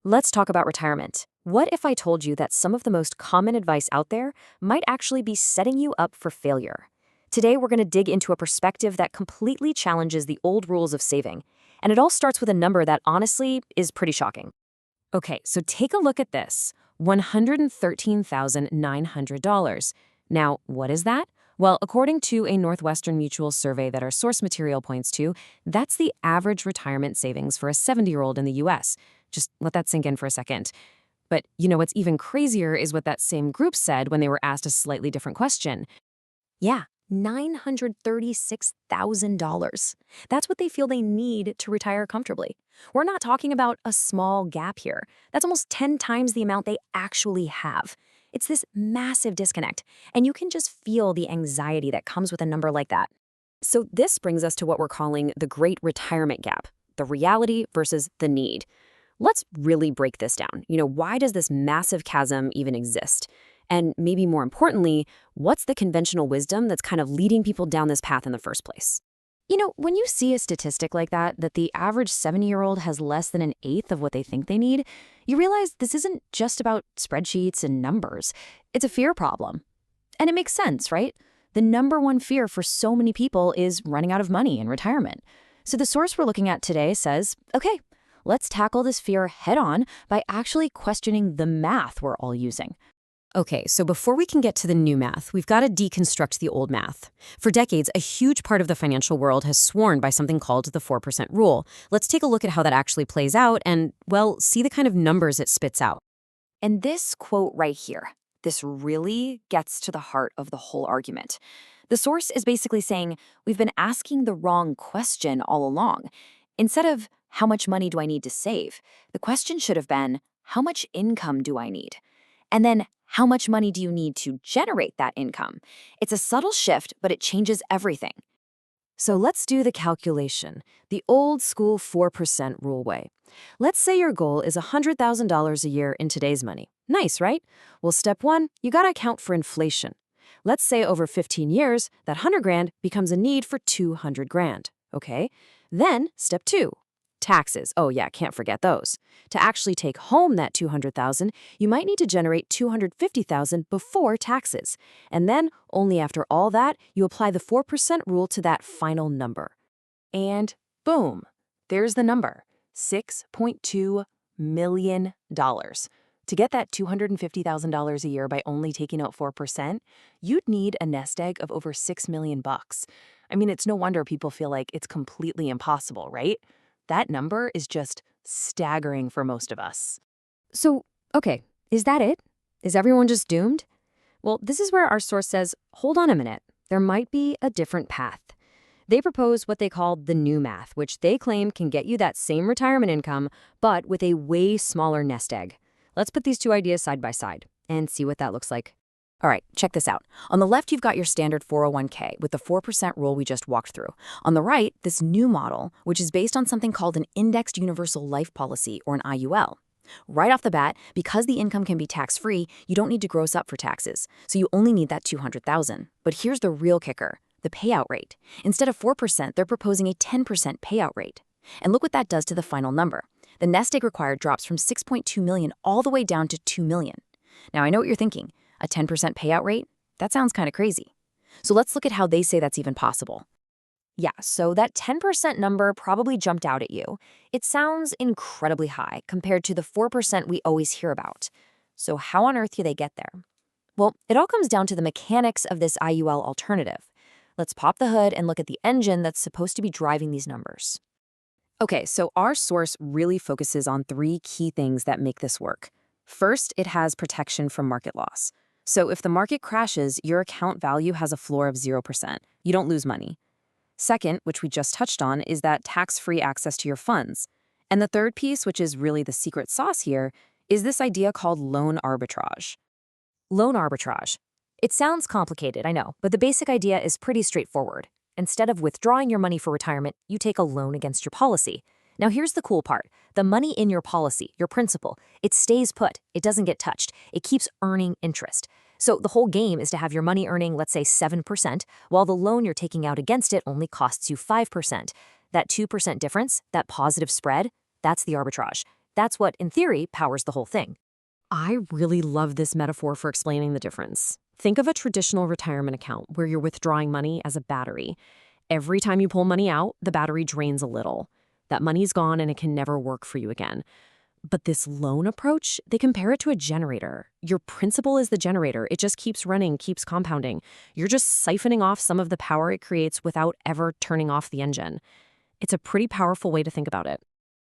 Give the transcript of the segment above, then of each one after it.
Let's talk about retirement. What if I told you that some of the most common advice out there might actually be setting you up for failure? Today, we're going to dig into a perspective that completely challenges the old rules of saving. And it all starts with a number that honestly is pretty shocking. Okay, so take a look at this $113,900. Now, what is that? Well, according to a Northwestern Mutual survey that our source material points to, that's the average retirement savings for a 70-year-old in the US. Just let that sink in for a second. But you know what's even crazier is what that same group said when they were asked a slightly different question. Yeah, $936,000. That's what they feel they need to retire comfortably. We're not talking about a small gap here. That's almost 10 times the amount they actually have. It's this massive disconnect, and you can just feel the anxiety that comes with a number like that. So this brings us to what we're calling the Great Retirement Gap, the reality versus the need. Let's really break this down. Why does this massive chasm even exist? And maybe more importantly, what's the conventional wisdom that's kind of leading people down this path in the first place? When you see a statistic like that the average 70-year-old has less than an eighth of what they think they need, you realize this isn't just about spreadsheets and numbers. It's a fear problem. And it makes sense, right? The number one fear for so many people is running out of money in retirement. So the source we're looking at today says, okay, let's tackle this fear head on by actually questioning the math we're all using. Okay, so before we can get to the new math, we've got to deconstruct the old math. For decades, a huge part of the financial world has sworn by something called the 4% rule. Let's take a look at how that actually plays out and, well, see the kind of numbers it spits out. And this quote right here, this really gets to the heart of the whole argument. The source is basically saying, we've been asking the wrong question all along. Instead of, how much money do I need to save? The question should have been, how much income do I need? And then, how much money do you need to generate that income? It's a subtle shift, but it changes everything. So let's do the calculation, the old school 4% rule way. Let's say your goal is $100,000 a year in today's money. Nice, right? Well, step one, you gotta account for inflation. Let's say over 15 years, that 100 grand becomes a need for 200 grand, okay? Then, step two, taxes. Oh yeah, can't forget those. To actually take home that $200,000, you might need to generate $250,000 before taxes. And then, only after all that, you apply the 4% rule to that final number. And boom, there's the number, $6.2 million. To get that $250,000 a year by only taking out 4%, you'd need a nest egg of over $6 million. I mean, it's no wonder people feel like it's completely impossible, right? That number is just staggering for most of us. So, okay, is that it? Is everyone just doomed? Well, this is where our source says, hold on a minute, there might be a different path. They propose what they call the new math, which they claim can get you that same retirement income, but with a way smaller nest egg. Let's put these two ideas side by side and see what that looks like. All right, check this out. On the left, you've got your standard 401k with the 4% rule we just walked through. On the right, this new model, which is based on something called an Indexed Universal Life Policy, or an IUL. Right off the bat, because the income can be tax-free, you don't need to gross up for taxes, so you only need that $200,000. But here's the real kicker, the payout rate. Instead of 4%, they're proposing a 10% payout rate. And look what that does to the final number. The nest egg required drops from 6.2 million all the way down to 2 million. Now, I know what you're thinking. A 10% payout rate? That sounds kind of crazy. So let's look at how they say that's even possible. Yeah, so that 10% number probably jumped out at you. It sounds incredibly high compared to the 4% we always hear about. So how on earth do they get there? Well, it all comes down to the mechanics of this IUL alternative. Let's pop the hood and look at the engine that's supposed to be driving these numbers. Okay, so our source really focuses on three key things that make this work. First, it has protection from market loss. So if the market crashes, your account value has a floor of 0%. You don't lose money. Second, which we just touched on, is that tax-free access to your funds. And the third piece, which is really the secret sauce here, is this idea called loan arbitrage. Loan arbitrage. It sounds complicated, I know, but the basic idea is pretty straightforward. Instead of withdrawing your money for retirement, you take a loan against your policy. Now here's the cool part. The money in your policy, your principal, it stays put. It doesn't get touched. It keeps earning interest. So the whole game is to have your money earning, let's say 7%, while the loan you're taking out against it only costs you 5%. That 2% difference, that positive spread, that's the arbitrage. That's what, in theory, powers the whole thing. I really love this metaphor for explaining the difference. Think of a traditional retirement account where you're withdrawing money as a battery. Every time you pull money out, the battery drains a little. That money's gone and it can never work for you again. But this loan approach, they compare it to a generator. Your principal is the generator. It just keeps running, keeps compounding. You're just siphoning off some of the power it creates without ever turning off the engine. It's a pretty powerful way to think about it.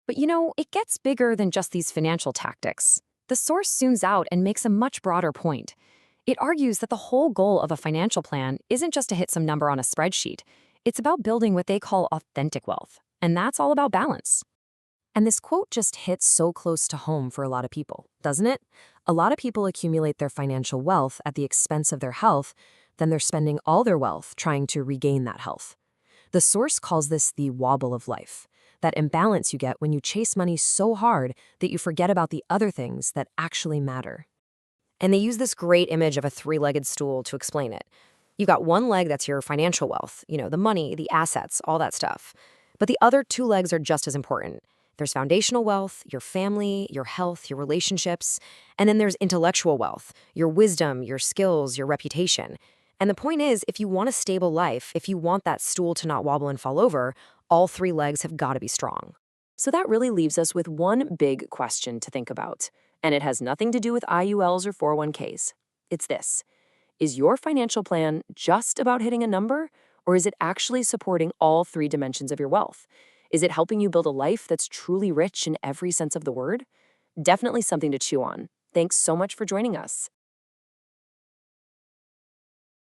But it gets bigger than just these financial tactics. The source zooms out and makes a much broader point. It argues that the whole goal of a financial plan isn't just to hit some number on a spreadsheet. It's about building what they call authentic wealth. And that's all about balance. And this quote just hits so close to home for a lot of people, doesn't it? A lot of people accumulate their financial wealth at the expense of their health, then they're spending all their wealth trying to regain that health. The source calls this the wobble of life, that imbalance you get when you chase money so hard that you forget about the other things that actually matter. And they use this great image of a three-legged stool to explain it. You've got one leg that's your financial wealth, the money, the assets, all that stuff. But the other two legs are just as important. There's foundational wealth, your family, your health, your relationships, and then there's intellectual wealth, your wisdom, your skills, your reputation. And the point is, if you want a stable life, if you want that stool to not wobble and fall over, all three legs have got to be strong. So that really leaves us with one big question to think about, and it has nothing to do with IULs or 401ks. It's this: is your financial plan just about hitting a number, or is it actually supporting all three dimensions of your wealth? Is it helping you build a life that's truly rich in every sense of the word? Definitely something to chew on. Thanks so much for joining us.